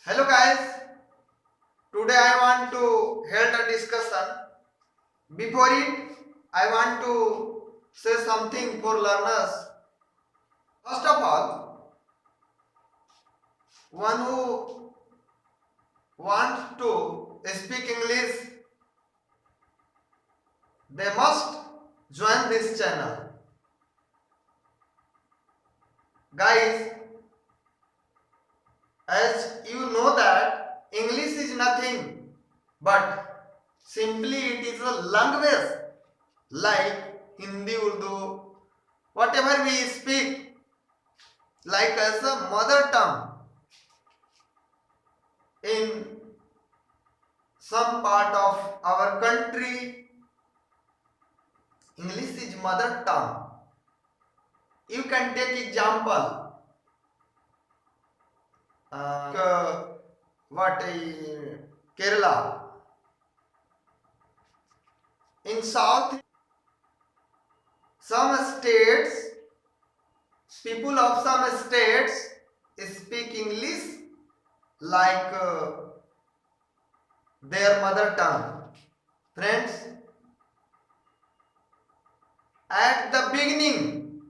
Hello guys, today I want to hold a discussion. Before it, I want to say something for learners. First of all, one who wants to speak English, they must join this channel. Guys, as you know that English is nothing but simply it is a language like Hindi, Urdu, whatever we speak like as a mother tongue in some part of our country. English is mother tongue. You can take example what Kerala. In south, some states, people of some states speak English like their mother tongue. Friends, at the beginning,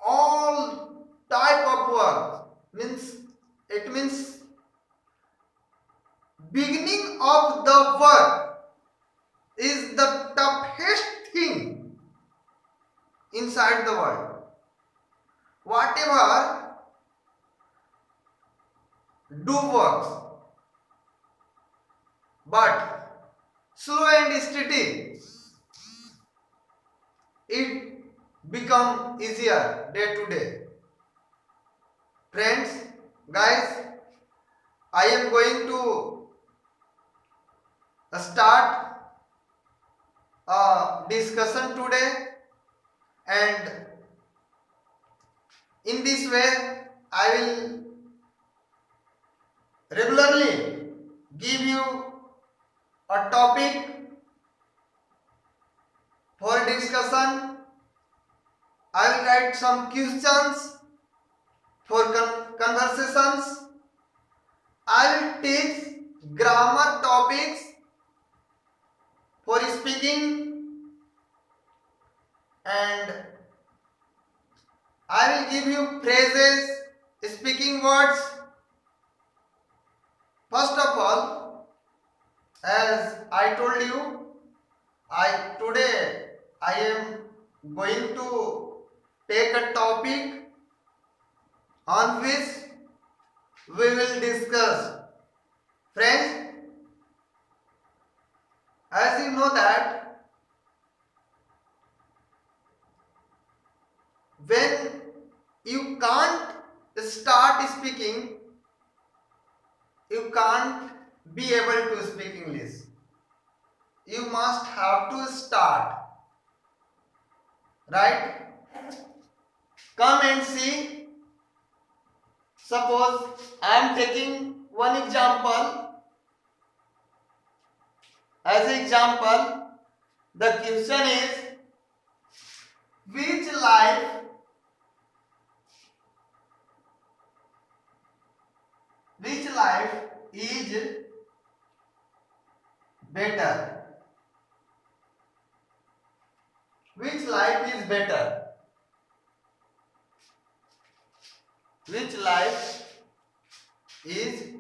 all type of work means beginning of the work is the toughest thing inside the world. Whatever do works, but slow and steady it become easier day to day. Friends, guys, I am going to start a discussion today, and in this way I will regularly give you a topic for discussion. I will write some questions for conversations. I will teach grammar topics for speaking, and I will give you phrases, speaking words. First of all, as I told you, today I am going to take a topic on which we will discuss. Friends, as you know that when you can't start speaking, you can't be able to speak English. You must have to start, right? Come and see. Suppose I am taking one example. As example, the question is, which life is better? Which life is better? Which life is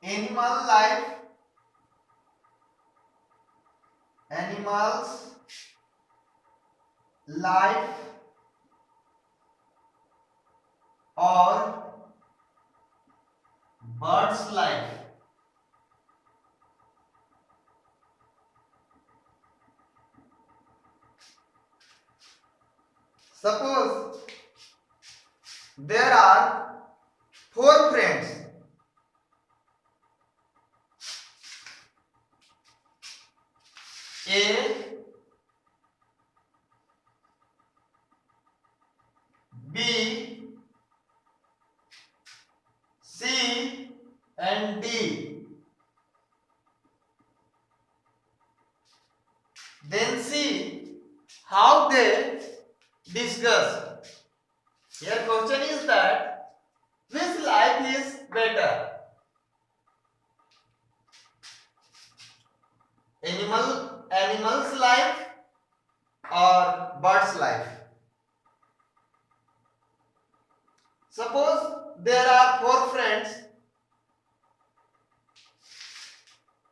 animal life, animals life, or birds life? Suppose there are four friends. A, B, C and D. Then see how they discuss. Here question is that which life is better? Animal's life or bird's life? Suppose there are four friends.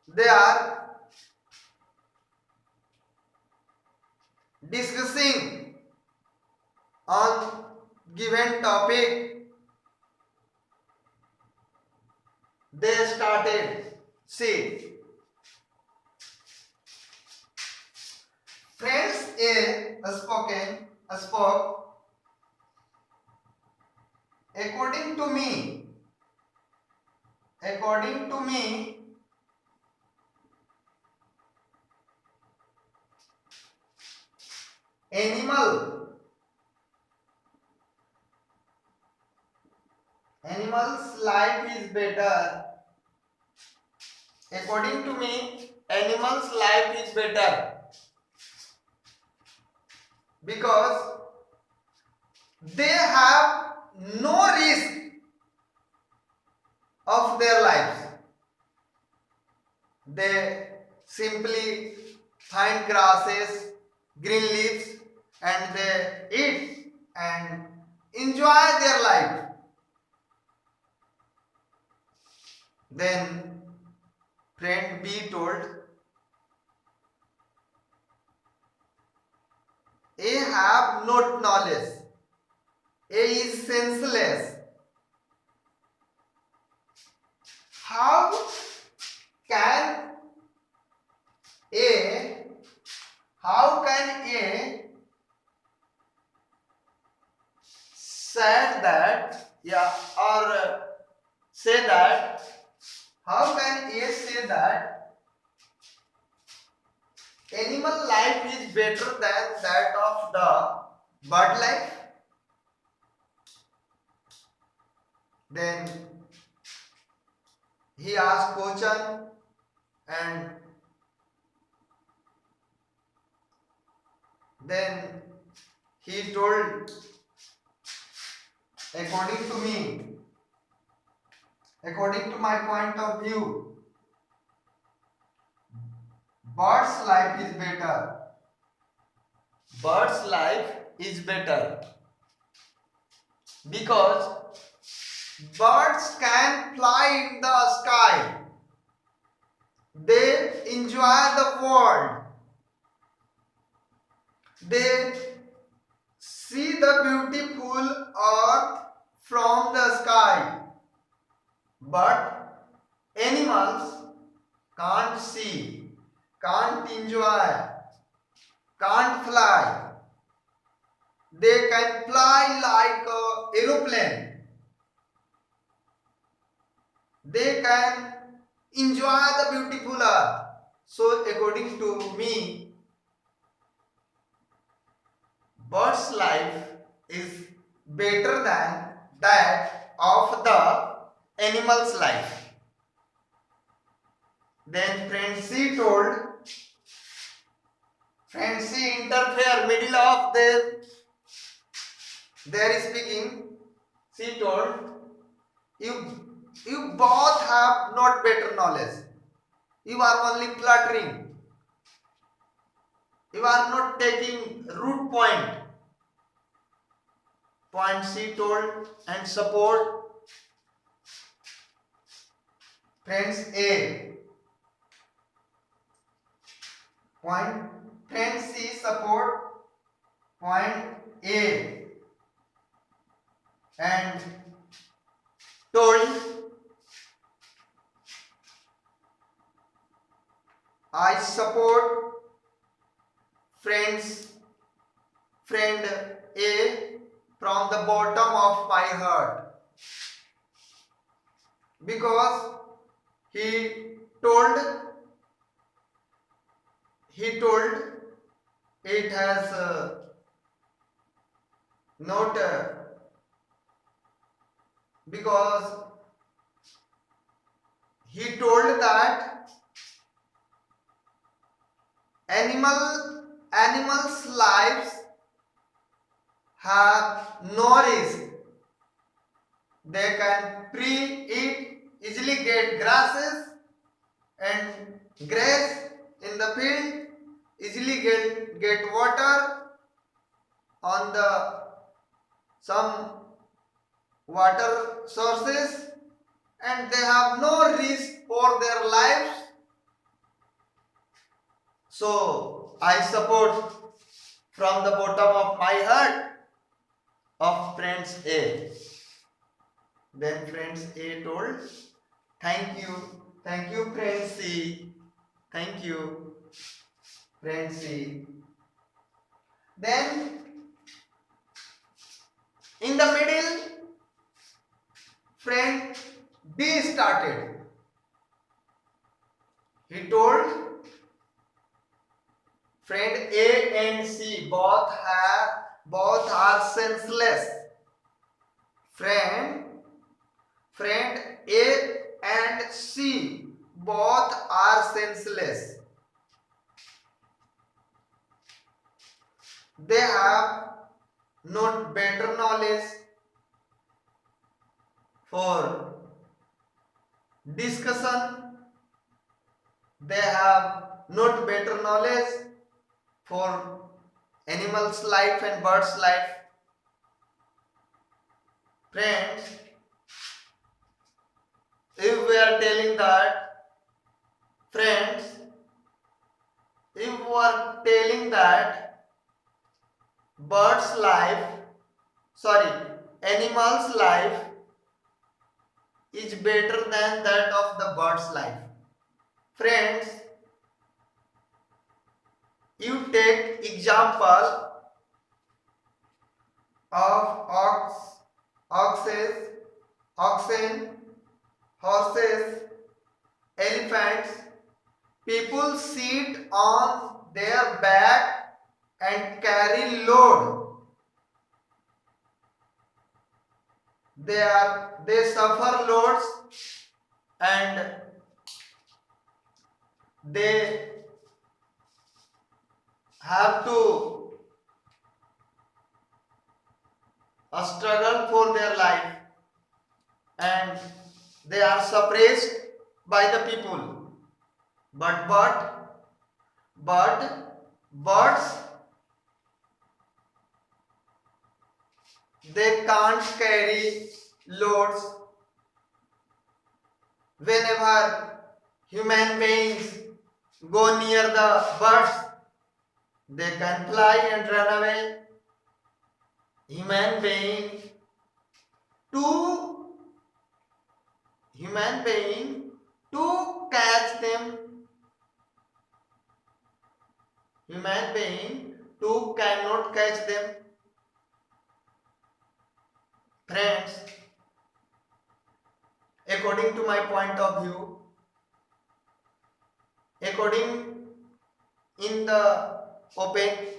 They are discussing on given topic. They started. See, friends A spoke. According to me, animal's life is better. According to me, animal's life is better because they have no risk of their lives. They simply find grasses, green leaves, and they eat and enjoy their life. Then friend B told, A have not knowledge. A is senseless. How can A said that or say that how can A say that animal life is better than that of the bird life? Then he asked question and then he told, according to me, according to my point of view, bird's life is better. Bird's life is better because birds can fly in the sky. They enjoy the world. They see the beautiful earth from the sky. But animals can't see, can't enjoy, can't fly. They can fly like an aeroplane. They can enjoy the beautiful earth. So according to me, bird's life is better than that of the animal's life. Then friend C told, friend C interfere middle of their speaking. She told, you both have not better knowledge. You are only fluttering. You are not taking root point. Point C told and support friends A. Point friend C support point A and told, I support friend A from the bottom of my heart because he told it has not because he told that animals lives have no risk. They can pre-eat, easily get grasses and grass in the field, easily get water on the some water sources, and they have no risk for their lives. So I support from the bottom of my heart of friends A. Then friends A told, thank you friend C, thank you friend C. Then in the middle, friend D started. He told friend A and C both are senseless. Friend A and C both are senseless. They have not better knowledge for discussion. They have not better knowledge for animals' life and birds' life. Friends, if we are telling that, friends, if we are telling that birds' life, animals' life is better than that of the bird's life. Friends, you take example of oxen, horses, elephants. People sit on their back and carry load. They suffer loads and they have to struggle for their life, and they are suppressed by the people. But birds, they can't carry loads. Whenever human beings go near the birds, they can fly and run away. Human being to catch them. Human being to cannot catch them. Friends, according to my point of view,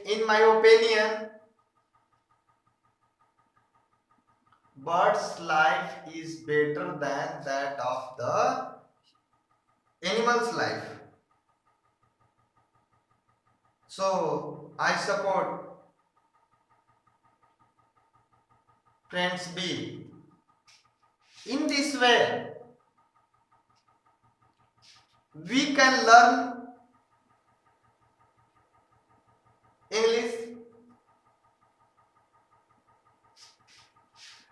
in my opinion, bird's life is better than that of the animal's life. So I support friends B. In this way, we can learn English